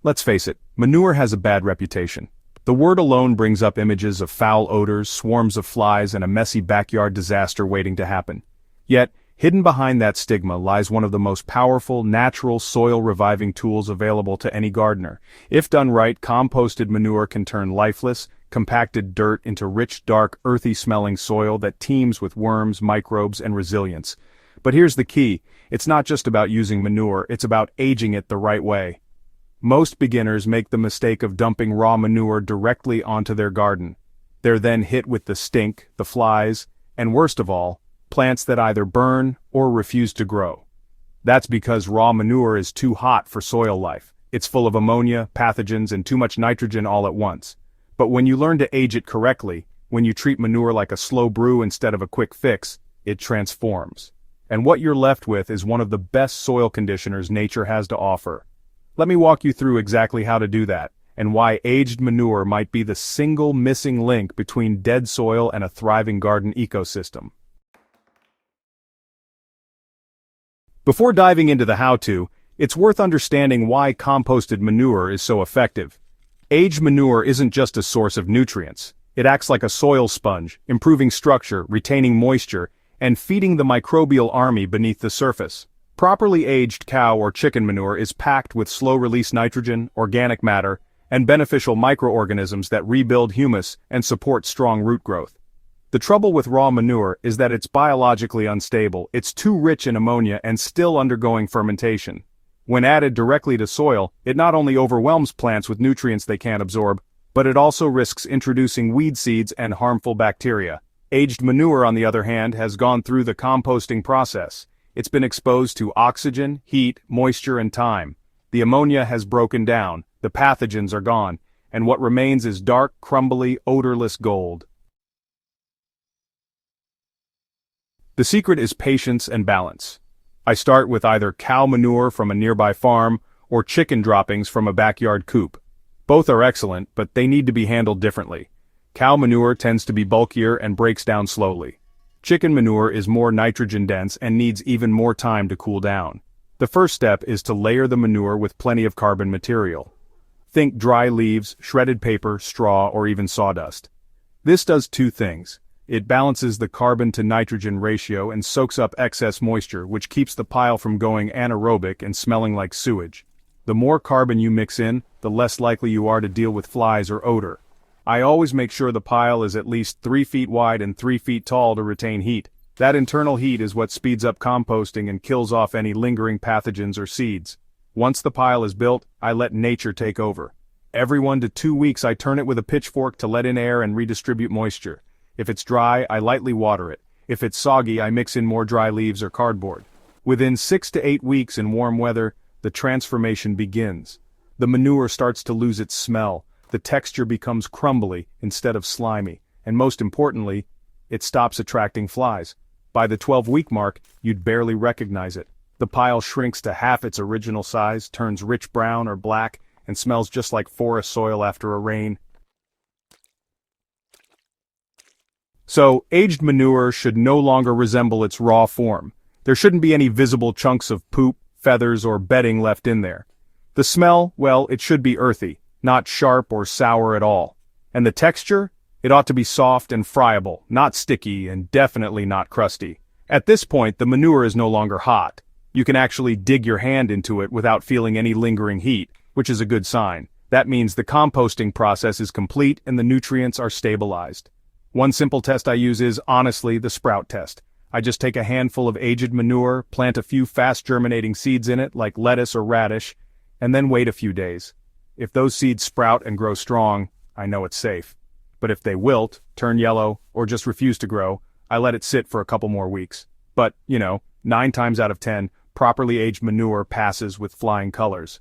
Let's face it, manure has a bad reputation. The word alone brings up images of foul odors, swarms of flies, and a messy backyard disaster waiting to happen. Yet, hidden behind that stigma lies one of the most powerful, natural soil-reviving tools available to any gardener. If done right, composted manure can turn lifeless, compacted dirt into rich, dark, earthy-smelling soil that teems with worms, microbes, and resilience. But here's the key: it's not just about using manure, it's about aging it the right way. Most beginners make the mistake of dumping raw manure directly onto their garden. They're then hit with the stink, the flies, and worst of all, plants that either burn or refuse to grow. That's because raw manure is too hot for soil life. It's full of ammonia, pathogens, and too much nitrogen all at once. But when you learn to age it correctly, when you treat manure like a slow brew instead of a quick fix, it transforms. And what you're left with is one of the best soil conditioners nature has to offer. Let me walk you through exactly how to do that, and why aged manure might be the single missing link between dead soil and a thriving garden ecosystem. Before diving into the how-to, it's worth understanding why composted manure is so effective. Aged manure isn't just a source of nutrients. It acts like a soil sponge, improving structure, retaining moisture, and feeding the microbial army beneath the surface. Properly aged cow or chicken manure is packed with slow-release nitrogen, organic matter, and beneficial microorganisms that rebuild humus and support strong root growth. The trouble with raw manure is that it's biologically unstable. It's too rich in ammonia and still undergoing fermentation. When added directly to soil, it not only overwhelms plants with nutrients they can't absorb, but it also risks introducing weed seeds and harmful bacteria. Aged manure, on the other hand, has gone through the composting process. It's been exposed to oxygen, heat, moisture, and time. The ammonia has broken down, the pathogens are gone, and what remains is dark, crumbly, odorless gold. The secret is patience and balance. I start with either cow manure from a nearby farm or chicken droppings from a backyard coop. Both are excellent, but they need to be handled differently. Cow manure tends to be bulkier and breaks down slowly. Chicken manure is more nitrogen-dense and needs even more time to cool down. The first step is to layer the manure with plenty of carbon material. Think dry leaves, shredded paper, straw, or even sawdust. This does two things. It balances the carbon-to-nitrogen ratio and soaks up excess moisture, which keeps the pile from going anaerobic and smelling like sewage. The more carbon you mix in, the less likely you are to deal with flies or odor. I always make sure the pile is at least 3 feet wide and 3 feet tall to retain heat. That internal heat is what speeds up composting and kills off any lingering pathogens or seeds. Once the pile is built, I let nature take over. Every 1 to 2 weeks I turn it with a pitchfork to let in air and redistribute moisture. If it's dry, I lightly water it. If it's soggy, I mix in more dry leaves or cardboard. Within 6 to 8 weeks in warm weather, the transformation begins. The manure starts to lose its smell. The texture becomes crumbly instead of slimy, and most importantly, it stops attracting flies. By the 12-week mark, you'd barely recognize it. The pile shrinks to half its original size, turns rich brown or black, and smells just like forest soil after a rain. So, aged manure should no longer resemble its raw form. There shouldn't be any visible chunks of poop, feathers, or bedding left in there. The smell, well, it should be earthy, not sharp or sour at all. And the texture? It ought to be soft and friable, not sticky, and definitely not crusty. At this point, the manure is no longer hot. You can actually dig your hand into it without feeling any lingering heat, which is a good sign. That means the composting process is complete and the nutrients are stabilized. One simple test I use is, honestly, the sprout test. I just take a handful of aged manure, plant a few fast-germinating seeds in it, like lettuce or radish, and then wait a few days. If those seeds sprout and grow strong, I know it's safe. But if they wilt, turn yellow, or just refuse to grow, I let it sit for a couple more weeks. But, 9 times out of 10, properly aged manure passes with flying colors.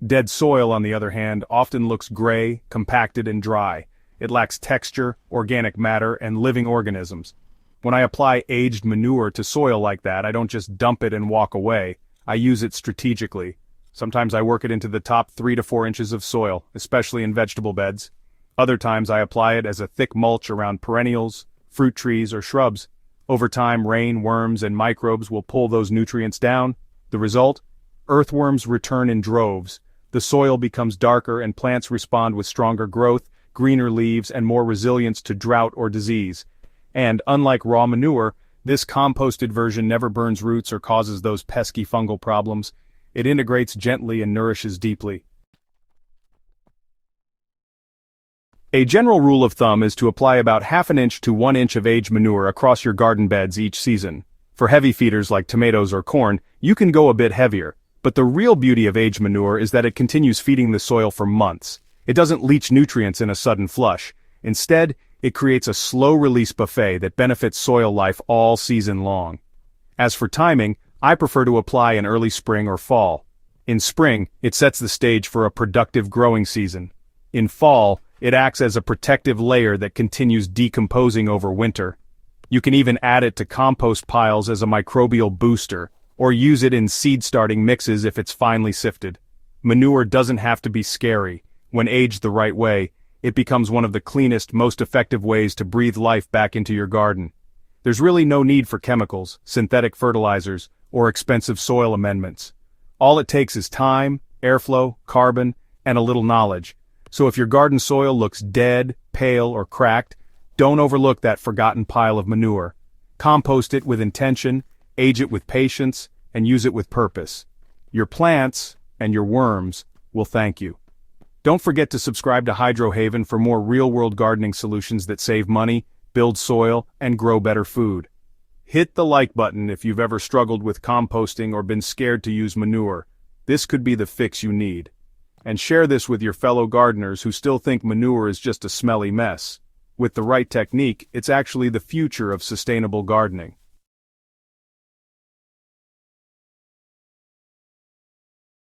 Dead soil, on the other hand, often looks gray, compacted, and dry. It lacks texture, organic matter, and living organisms. When I apply aged manure to soil like that, I don't just dump it and walk away. I use it strategically. Sometimes I work it into the top 3 to 4 inches of soil, especially in vegetable beds. Other times I apply it as a thick mulch around perennials, fruit trees, or shrubs. Over time, rain, worms, and microbes will pull those nutrients down. The result? Earthworms return in droves. the soil becomes darker and plants respond with stronger growth, greener leaves, and more resilience to drought or disease. And, unlike raw manure, this composted version never burns roots or causes those pesky fungal problems. It integrates gently and nourishes deeply. A general rule of thumb is to apply about half an inch to 1 inch of aged manure across your garden beds each season. For heavy feeders like tomatoes or corn, you can go a bit heavier, but the real beauty of aged manure is that it continues feeding the soil for months. It doesn't leach nutrients in a sudden flush. Instead, it creates a slow-release buffet that benefits soil life all season long. As for timing, I prefer to apply in early spring or fall. In spring, it sets the stage for a productive growing season. In fall, it acts as a protective layer that continues decomposing over winter. You can even add it to compost piles as a microbial booster, or use it in seed-starting mixes if it's finely sifted. Manure doesn't have to be scary. When aged the right way, it becomes one of the cleanest, most effective ways to breathe life back into your garden. There's really no need for chemicals, synthetic fertilizers, or expensive soil amendments. All it takes is time, airflow, carbon, and a little knowledge. So if your garden soil looks dead, pale, or cracked, don't overlook that forgotten pile of manure. Compost it with intention, age it with patience, and use it with purpose. Your plants, and your worms, will thank you. Don't forget to subscribe to Hydro Haven for more real-world gardening solutions that save money, build soil, and grow better food. Hit the like button if you've ever struggled with composting or been scared to use manure. This could be the fix you need. And share this with your fellow gardeners who still think manure is just a smelly mess. With the right technique, it's actually the future of sustainable gardening.